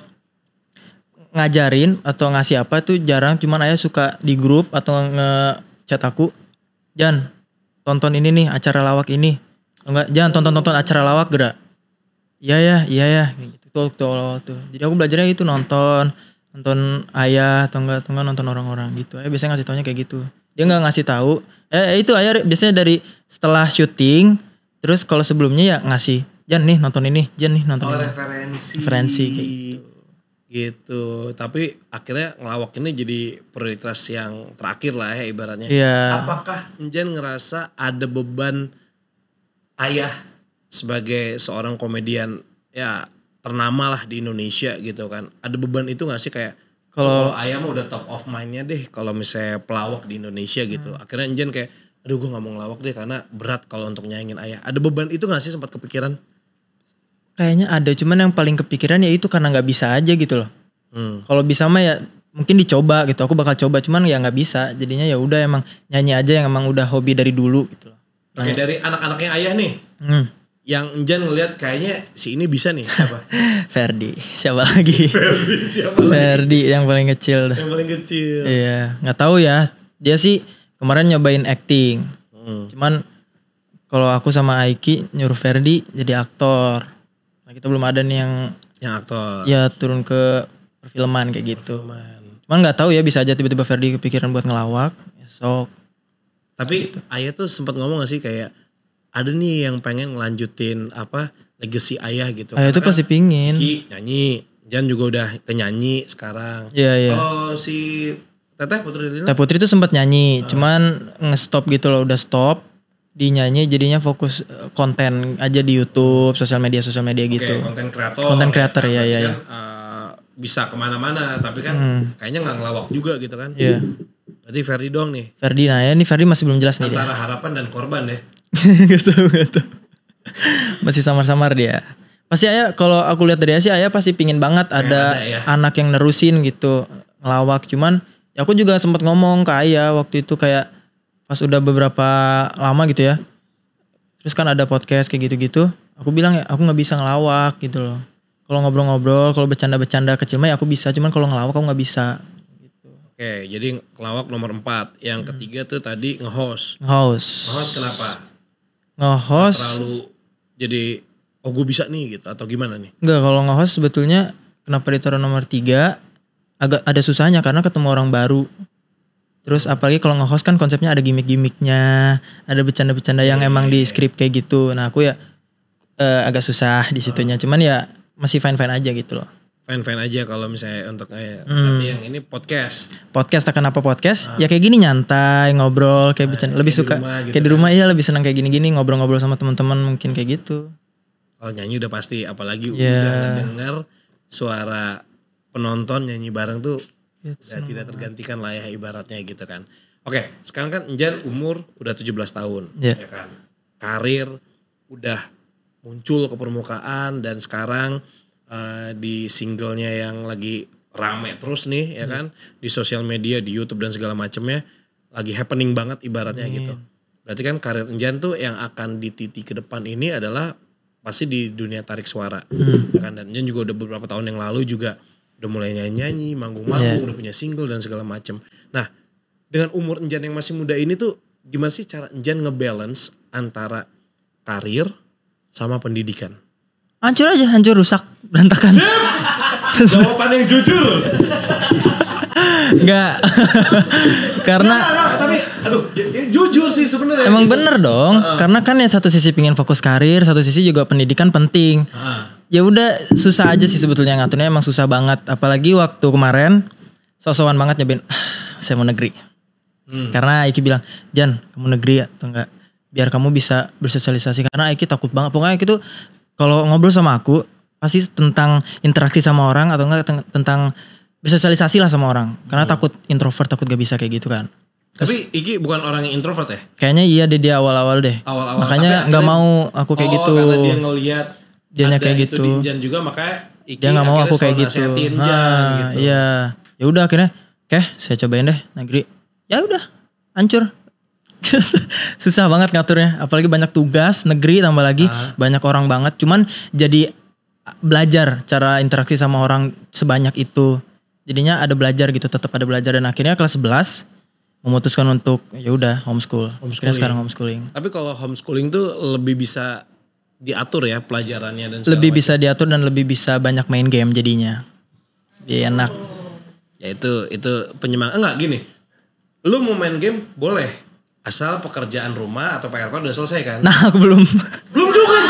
ngajarin atau ngasih apa tuh jarang, cuman ayah suka di grup atau nge-chat aku, Jan tonton ini nih acara lawak ini. Enggak, jangan tonton acara lawak gerak. Iya ya gitu tuh awal-awal tuh. Jadi aku belajarnya itu nonton ayah atau enggak nonton orang-orang gitu. Ayah biasanya ngasih taunya kayak gitu. Dia enggak ngasih tahu. Itu ayah biasanya dari setelah syuting, terus kalau sebelumnya ya ngasih, Jan nih nonton ini, Jan nih nonton ini. Referensi kayak gitu. Gitu. Tapi akhirnya ngelawak ini jadi prioritas yang terakhir lah ya ibaratnya. Iya. Apakah Jan ngerasa ada beban ayah sebagai seorang komedian ya ternama lah di Indonesia gitu kan. Ada beban itu gak sih kayak kalau ayah mah udah top of mindnya deh kalau misalnya pelawak di Indonesia gitu. Akhirnya Jan kayak aduh gue gak mau ngelawak deh karena berat kalau untuk nyaingin ayah. Ada beban itu gak sih sempat kepikiran? Kayaknya ada, cuman yang paling kepikiran ya itu karena gak bisa aja gitu loh. Kalau bisa mah ya mungkin dicoba gitu. Aku bakal coba, cuman ya nggak bisa. Jadinya ya udah emang nyanyi aja yang emang udah hobi dari dulu gitu loh. Oke, dari anak-anaknya ayah nih. Yang Enjan ngelihat kayaknya si ini bisa nih, siapa? Ferdi, siapa lagi? Ferdi yang paling kecil dah. Yang paling kecil. Iya, nggak tahu ya. Dia sih kemarin nyobain acting. Cuman kalau aku sama Aiki nyuruh Ferdi jadi aktor. Nah, kita belum ada nih yang aktor. Ya turun ke perfilman kayak gitu. Cuman nggak tahu ya, bisa aja tiba-tiba Ferdi kepikiran buat ngelawak. Sok. Tapi ayah tuh sempat ngomong gak sih kayak ada nih yang pengen ngelanjutin legacy ayah gitu. Ayah tuh pasti pingin. Ki nyanyi, Jan juga udah penyanyi sekarang. Iya. Kalau si Teteh Putri Lina? Teteh Putri tuh sempat nyanyi, cuman nge-stop gitu loh, udah stop. Di nyanyi jadinya fokus konten aja di YouTube, sosial media gitu. Konten kreator. Konten kreator ya. Kan, bisa kemana-mana, tapi kan kayaknya nggak ngelawak juga gitu kan. Iya. Berarti Ferdi dong nih. Ferdi, nah ya ini Ferdi masih belum jelas nih dia. Antara harapan dan korban ya. Gak tahu. Masih samar-samar dia. Pasti ayah, kalau aku lihat dari ayah pasti pingin banget ada anak yang nerusin gitu ngelawak. Cuman ya aku juga sempat ngomong ke ayah waktu itu kayak pas udah beberapa lama gitu ya. Terus kan ada podcast kayak gitu-gitu. Aku bilang ya aku nggak bisa ngelawak gitu loh. Kalau ngobrol-ngobrol, kalau bercanda-bercanda kecil mah ya aku bisa. Cuman kalau ngelawak aku nggak bisa. Oke, jadi ngelawak nomor 4. Yang ketiga tuh tadi nge-host. Nge-host kenapa? Nge-host terlalu jadi gue bisa nih gitu atau gimana nih? Enggak, kalau nge-host sebetulnya kenapa ditaruh nomor 3 agak ada susahnya karena ketemu orang baru. Terus apalagi kalau nge-host kan konsepnya ada gimmick-gimmicknya, ada bercanda-bercanda yang emang di script kayak gitu. Nah aku ya agak susah di situnya. Cuman ya masih fine-fine aja gitu loh. Fine-fine aja kalau misalnya untuk berarti yang ini podcast. Podcast kenapa podcast? Ya kayak gini nyantai, ngobrol, kayak bercanda. Lebih suka gitu kayak di rumah iya lebih senang kayak gini-gini ngobrol-ngobrol sama teman-teman mungkin kayak gitu. Kalau nyanyi udah pasti, apalagi udah dengar suara penonton nyanyi bareng tuh udah tidak tergantikan lah ya ibaratnya gitu kan. Oke, sekarang kan Enjan umur udah 17 tahun ya kan. Karir udah muncul ke permukaan dan sekarang di singlenya yang lagi rame terus nih ya kan, di sosial media, di YouTube dan segala macamnya lagi happening banget ibaratnya gitu. Berarti kan karir Enjan tuh yang akan dititi ke depan ini adalah pasti di dunia tarik suara ya kan. Dan Enjan juga udah beberapa tahun yang lalu juga udah mulai nyanyi, manggung-manggung, udah punya single dan segala macam. Nah, dengan umur Enjan yang masih muda ini tuh gimana sih cara Enjan ngebalance antara karir sama pendidikan? Hancur aja, hancur, rusak, berantakan. Jawaban yang jujur. Enggak. Karena tapi aduh, jujur sih sebenarnya. Emang bener dong. Karena kan ya satu sisi pingin fokus karir, satu sisi juga pendidikan penting. Ya udah susah aja sih sebetulnya ngaturnya, emang susah banget. Apalagi waktu kemarin sok-sokan banget nyobain saya mau negeri. Karena Aiki bilang, "Jan, kamu negeri ya atau enggak? Biar kamu bisa bersosialisasi." Karena Aiki takut banget. Pokoknya Aiki tuh kalau ngobrol sama aku pasti tentang interaksi sama orang atau enggak tentang bersosialisasi lah sama orang. Karena takut introvert, takut gak bisa kayak gitu kan. Terus, tapi Iki bukan orang yang introvert ya? Kayaknya iya deh dia awal-awal deh. Makanya gak mau aku kayak gitu. Karena dia ngelihat dianya kayak gitu. Di Enjan juga makanya Iki dia gak mau aku kayak gitu. Gitu. Iya. Ya udah akhirnya saya cobain deh negeri. Ya udah hancur. Susah banget ngaturnya, apalagi banyak tugas negeri tambah lagi banyak orang banget. Cuman jadi belajar cara interaksi sama orang sebanyak itu. Jadinya ada belajar gitu, tetap ada belajar dan akhirnya kelas 11 memutuskan untuk ya udah homeschool. Akhirnya sekarang homeschooling. Tapi kalau homeschooling tuh lebih bisa diatur ya pelajarannya dan lebih bisa diatur dan lebih bisa banyak main game jadinya. Dia enak. Ya itu penyemangat. Enggak gini. Lu mau main game boleh. Asal pekerjaan rumah atau PR udah selesai kan? Nah aku belum. Belum juga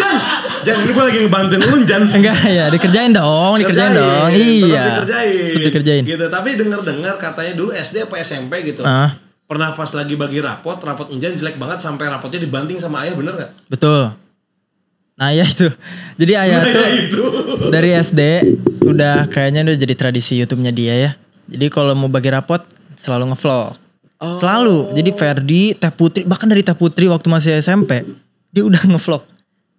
Jan, ini gue lagi ngebantuin lu Jan. Enggak ya, dikerjain dong. Iya. Dikerjain. Gitu, tapi dengar katanya dulu SD apa SMP gitu. Pernah pas lagi bagi rapot Enjan jelek banget sampai rapotnya dibanting sama ayah, bener gak? Betul. Nah ya itu. Jadi ayah tuh dari SD udah kayaknya udah jadi tradisi YouTube-nya dia ya. Jadi kalau mau bagi rapot selalu ngevlog. Selalu. Jadi Ferdi, Teh Putri, bahkan dari Teh Putri waktu masih SMP, dia udah ngevlog.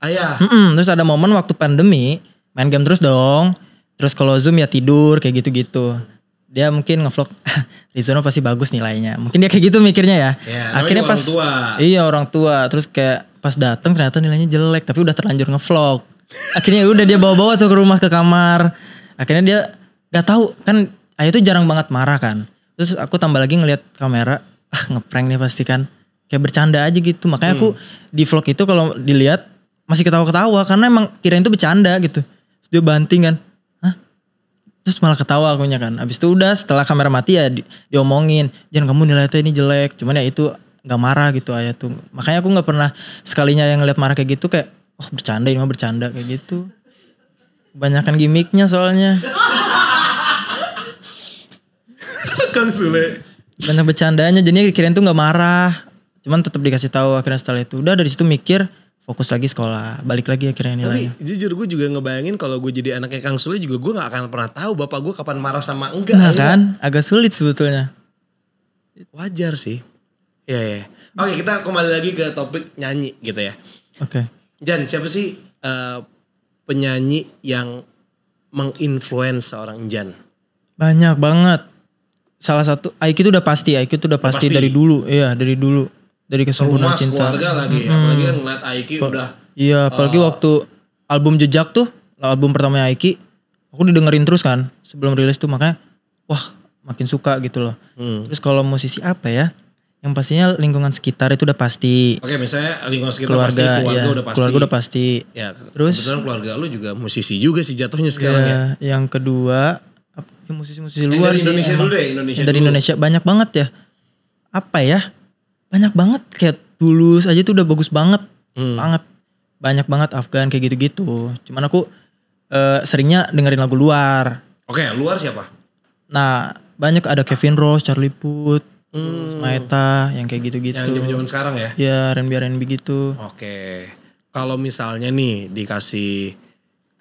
Ayah. Terus ada momen waktu pandemi, main game terus dong. Terus kalau Zoom ya tidur kayak gitu-gitu. Dia mungkin ngevlog Rizona pasti bagus nilainya. Mungkin dia kayak gitu mikirnya ya. Ya, Akhirnya namanya pas orang tua. Iya orang tua. Terus kayak pas datang ternyata nilainya jelek tapi udah terlanjur ngevlog. Akhirnya udah dia bawa-bawa tuh ke rumah ke kamar. Akhirnya dia gak tahu kan Ayah tuh jarang banget marah kan. Terus aku tambah lagi ngeliat kamera, ngeprank nih pasti kan. Kayak bercanda aja gitu. Makanya aku di vlog itu kalau dilihat masih ketawa-ketawa karena emang kirain itu bercanda gitu. Terus dia banting kan. Terus malah ketawa akunya kan. Abis itu udah setelah kamera mati ya diomongin. Jangan kamu nilai ini jelek. Cuman ya itu gak marah gitu Ayah tuh. Makanya aku gak pernah sekalinya yang ngeliat marah kayak gitu kayak. Oh bercanda ini mah bercanda kayak gitu. Kebanyakan gimmicknya soalnya. Kan Sule. Banyak bercandanya jadinya kirain tuh gak marah. Cuman tetap dikasih tahu akhirnya setelah itu. Udah dari situ mikir. Fokus lagi sekolah, balik lagi akhirnya nilainya. Tapi jujur gue juga ngebayangin kalau gue jadi anaknya Kang Sule juga gue gak akan pernah tahu bapak gue kapan marah sama enggak. Nah kan, agak sulit sebetulnya. Wajar sih. Ya. Oke, kita kembali lagi ke topik nyanyi gitu ya. Oke. Jan, siapa sih penyanyi yang menginfluence seorang Jan? Banyak banget. Salah satu, Aiki itu udah pasti. Pasti. Dari dulu. Iya, dari dulu. Dari Kesempurnaan Rumah, Cinta. keluarga lagi. Apalagi kan ngeliat Aiki udah. Iya, apalagi waktu album Jejak tuh, album pertamanya Aiki, aku didengerin terus kan sebelum rilis tuh makanya wah makin suka gitu loh. Terus kalau musisi apa ya? Yang pastinya lingkungan sekitar itu udah pasti. Oke, misalnya lingkungan sekitar Keluarga, pasti, keluarga ya, udah pasti. Keluarga udah pasti. Ya, Terus kebetulan keluarga lu juga musisi juga sih jatuhnya sekarang ya. yang kedua musisi-musisi Yang luar dari sih. Indonesia emang. dulu deh, Indonesia Yang dari dulu. Indonesia banyak banget ya. Apa ya? Banyak banget kayak Tulus aja tuh udah bagus banget. Banyak banget Afgan kayak gitu-gitu. Cuman aku seringnya dengerin lagu luar. Oke, luar siapa? Nah, banyak ada Kevin Rose, Charlie Puth, Maeta yang kayak gitu-gitu. Yang zaman sekarang ya? Ya, R&B gitu. Oke. Kalau misalnya nih dikasih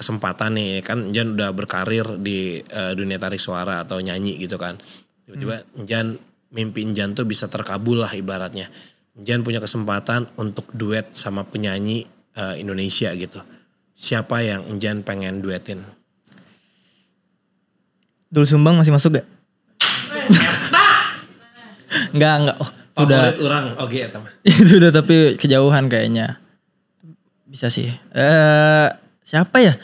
kesempatan nih, kan Jan udah berkarir di dunia tarik suara atau nyanyi gitu kan. Tiba-tiba Jan, mimpi Jan tuh bisa terkabul lah ibaratnya. Jan punya kesempatan untuk duet sama penyanyi Indonesia gitu. Siapa yang Jan pengen duetin? Dul Sumbang masih masuk gak? Enggak. Oh, Favorit orang, oke ya teman. Itu udah tapi kejauhan kayaknya. Bisa sih. Siapa ya?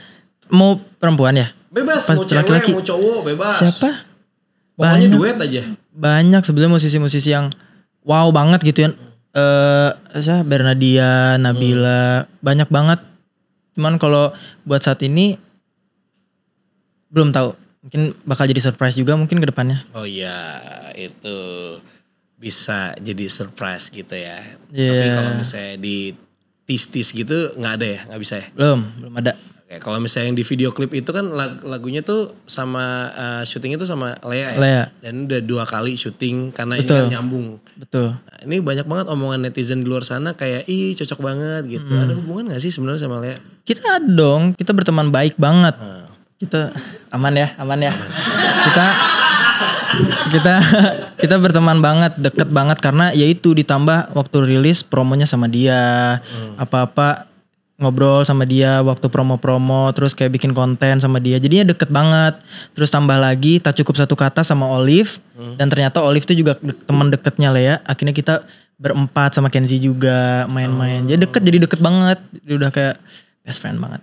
Mau perempuan ya? Bebas, Pas mau cewek, laki-laki. mau cowok, bebas. Siapa? Pokoknya Banyak. duet aja. Banyak sebenarnya musisi-musisi yang wow banget gitu ya. Bernadia, Nabila, banyak banget. Cuman kalau buat saat ini belum tahu. Mungkin bakal jadi surprise juga mungkin ke depannya. Oh iya, itu bisa jadi surprise gitu ya. Iya. Tapi kalau misalnya di tis-tis gitu nggak ada ya, nggak bisa ya. Belum ada. Oke, kalau misalnya yang di video klip itu kan lagunya tuh sama syutingnya tuh sama Lea ya. Lea. Dan udah 2 kali syuting karena ini Betul. kan nyambung. Betul. Nah, ini banyak banget omongan netizen di luar sana kayak ih cocok banget gitu. Ada hubungan gak sih sebenarnya sama Lea? Kita dong, kita berteman baik banget. Kita aman ya. Kita berteman banget, deket banget karena yaitu ditambah waktu rilis promonya sama dia. Apa-apa ngobrol sama dia waktu promo-promo, terus kayak bikin konten sama dia. Jadinya deket banget. Terus tambah lagi tak cukup satu kata sama Olive. Dan ternyata Olive tuh juga teman deketnya Lea. Akhirnya kita berempat sama Kenzie juga main-main. Jadi deket banget. Dia udah kayak best friend banget.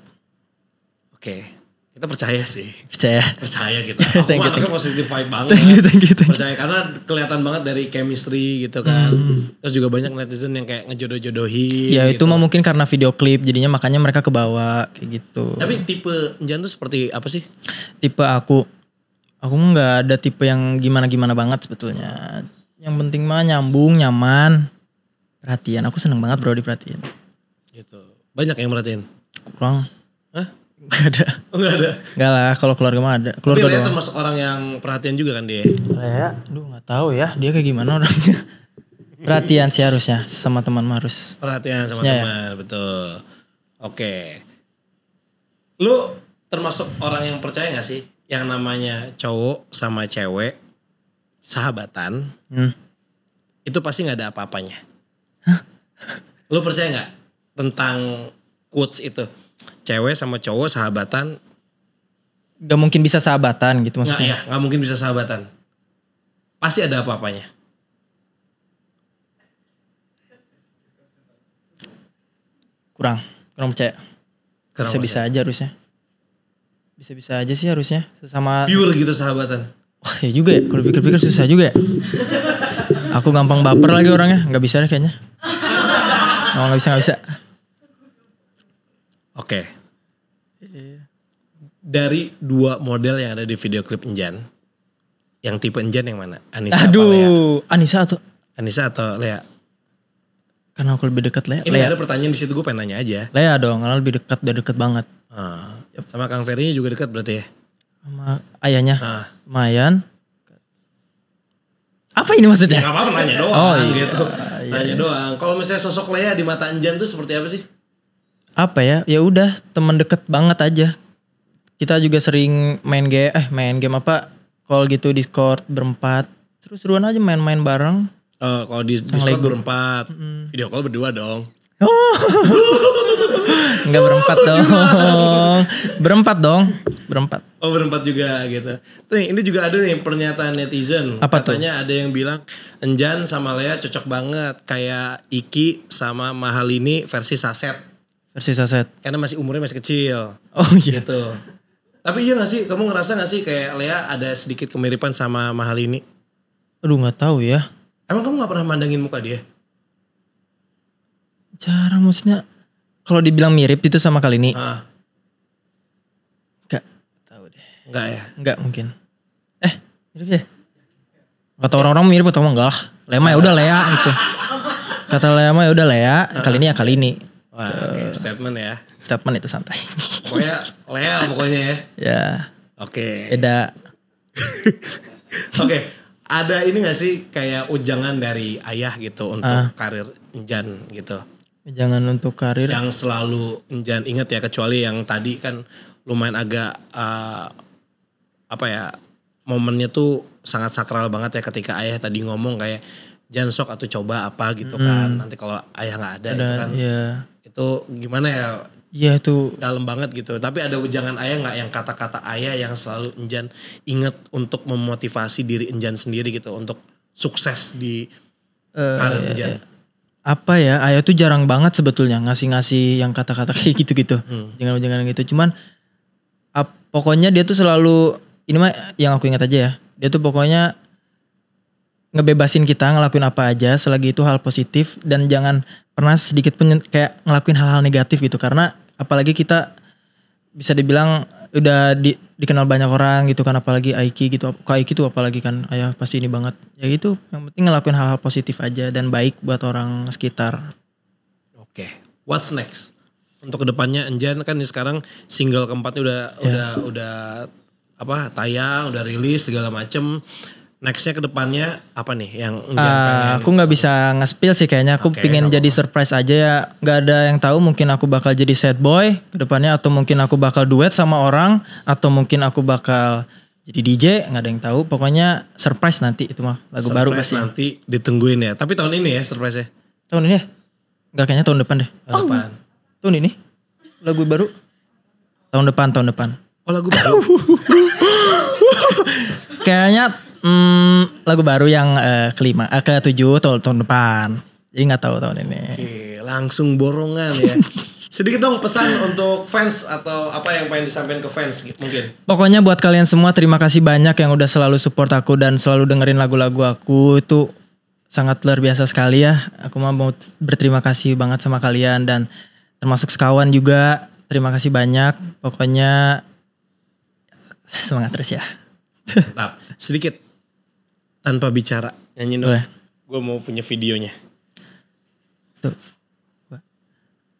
Oke. Kita percaya sih. Percaya kita. Aku Thank you, anaknya positive vibe banget. Thank you. Percaya karena kelihatan banget dari chemistry gitu kan. Terus juga banyak netizen yang kayak ngejodoh-jodohin. Ya gitu. itu mah mungkin karena video klip jadinya makanya mereka kebawa kayak gitu. Tapi tipe Jan tuh seperti apa sih? Tipe aku nggak ada tipe yang gimana-gimana banget sebetulnya. Yang penting mah nyambung, nyaman, perhatian. Aku seneng banget bro diperhatiin. Gitu. Banyak yang merhatiin. Kurang. Hah? Gak ada. Oh enggak ada. Enggak lah kalau keluarga mah ada. Tapi Keluarga Lea doang. termasuk orang yang perhatian juga kan dia. Lea, gak tahu ya dia kayak gimana orangnya. Perhatian sih harusnya sama teman mah harus. Perhatian sama Ya, teman, betul. Oke. Lu termasuk orang yang percaya gak sih yang namanya cowok sama cewek sahabatan itu pasti gak ada apa-apanya. Lu percaya gak tentang quotes itu? Cewek sama cowok sahabatan gak mungkin bisa sahabatan gitu Nggak, maksudnya. ya, nggak mungkin bisa sahabatan. Pasti ada apa-apanya. Kurang percaya. Kenapa Bisa-bisa aja harusnya. Bisa-bisa aja sih harusnya sesama. Pure gitu sahabatan. Wah ya juga ya, kalau pikir-pikir susah juga ya. Aku gampang baper lagi orangnya, nggak bisa deh kayaknya. Oh nggak bisa. Oke. Dari 2 model yang ada di video klip Enjan, yang tipe Enjan yang mana? Anissa apa Lea? Aduh, Anissa atau Lea? Karena aku lebih dekat Lea. Ini ada pertanyaan di situ, gue pengen nanya aja. Lea dong, karena lebih dekat, udah deket banget. Sama Kang Ferry juga dekat berarti ya? Sama ayahnya, lumayan. Apa ini maksudnya? Ya gak apa-apa nanya doang Oh, iya. gitu. Nanya doang. Kalau misalnya sosok Lea di mata Enjan tuh seperti apa sih? Apa ya? Ya udah, teman deket banget aja. Kita juga sering main game apa? Call gitu Discord berempat. Seru-seruan aja main-main bareng. Kalau di Discord berempat, video call berdua dong. Enggak berempat dong. Berempat. Oh berempat juga gitu. Nih ini juga ada nih pernyataan netizen. Apa Katanya ada yang bilang Enjan sama Lea cocok banget. Kayak Iki sama Mahalini versi Saset. Karena masih umurnya masih kecil. Oh iya. Gitu. Tapi iya gak sih? Kamu ngerasa gak sih kayak Lea ada sedikit kemiripan sama Mahalini? Aduh gak tahu ya. Emang kamu gak pernah mandangin muka dia? Jarang maksudnya. Kalau dibilang mirip itu sama kali ini. Gak tahu deh. Enggak ya? Enggak mungkin. Mirip ya? Kata orang-orang mirip atau enggak lah. Lea ya udah Lea gitu. Kata Lea ya udah Lea. Kali ini ya kali ini. Wah okay, statement ya. Statement itu santai. Pokoknya Lea pokoknya ya. Ya. Oke. Beda. Oke. Ada ini gak sih kayak ujangan dari ayah gitu untuk karir Enjan gitu? Jangan untuk karir. Yang selalu Enjan ingat ya, kecuali yang tadi kan lumayan agak apa ya, momennya tuh sangat sakral banget ya ketika ayah tadi ngomong kayak jangan sok atau coba apa gitu kan. Nanti kalau ayah gak ada itu kan. Iya. Itu gimana ya? Iya itu. Dalam banget gitu. Tapi ada ujangan ayah gak yang kata-kata ayah yang selalu Enjan ingat untuk memotivasi diri Enjan sendiri gitu. Untuk sukses di karir Enjan. Apa ya, ayah tuh jarang banget sebetulnya ngasih-ngasih yang kata-kata kayak gitu-gitu. Jangan gitu. Cuman pokoknya dia tuh selalu, ini mah yang aku ingat aja ya. Dia tuh pokoknya ngebebasin kita ngelakuin apa aja selagi itu hal positif. Dan jangan pernah sedikit pun kayak ngelakuin hal-hal negatif gitu. Karena apalagi kita bisa dibilang udah dikenal banyak orang gitu kan, apalagi Aiki gitu. Aiki tuh apalagi kan ayah pasti ini banget. Ya gitu, yang penting ngelakuin hal-hal positif aja dan baik buat orang sekitar. Oke. What's next? Untuk kedepannya Enjan kan sekarang single keempatnya udah apa tayang, udah rilis segala macem. Nextnya kedepannya apa nih yang Enjan pengen? Aku nggak bisa nge-spill sih kayaknya. Aku pengen jadi surprise aja ya. Nggak ada yang tahu. Mungkin aku bakal jadi sad boy kedepannya, atau mungkin aku bakal duet sama orang, atau mungkin aku bakal jadi DJ. Nggak ada yang tahu. Pokoknya surprise nanti itu mah lagu surprise baru pasti. Nanti ditungguin ya. Tapi tahun ini ya surprise-nya. Tahun ini ya? Nggak, kayaknya tahun depan deh. Tahun depan. Tahun ini lagu baru. Tahun depan. Oh lagu baru. Kayaknya lagu baru yang ke-7 tahun depan. Jadi gak tahu tahun ini. Oke, langsung borongan ya. Sedikit dong pesan untuk fans atau apa yang pengen disampaikan ke fans mungkin. Pokoknya buat kalian semua terima kasih banyak yang udah selalu support aku dan selalu dengerin lagu-lagu aku. Itu sangat luar biasa sekali ya. Aku mau berterima kasih banget sama kalian dan termasuk sekawan juga. Terima kasih banyak. Pokoknya semangat terus ya. Mantap. Sedikit tanpa bicara nyanyi dong. Boleh. Gue mau punya videonya. Tuh.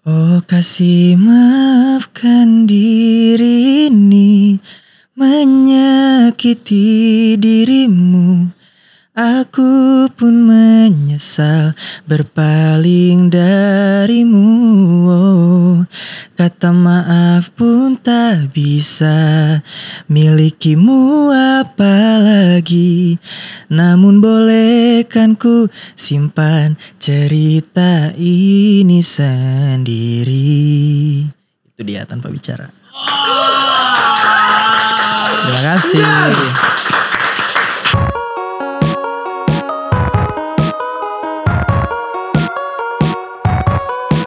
Oh kasih maafkan diri ini menyakiti dirimu. Aku pun menyesal berpaling darimu. Oh, kata maaf pun tak bisa milikimu apalagi. Namun bolehkan ku simpan cerita ini sendiri. Itu dia tanpa bicara. Terima kasih.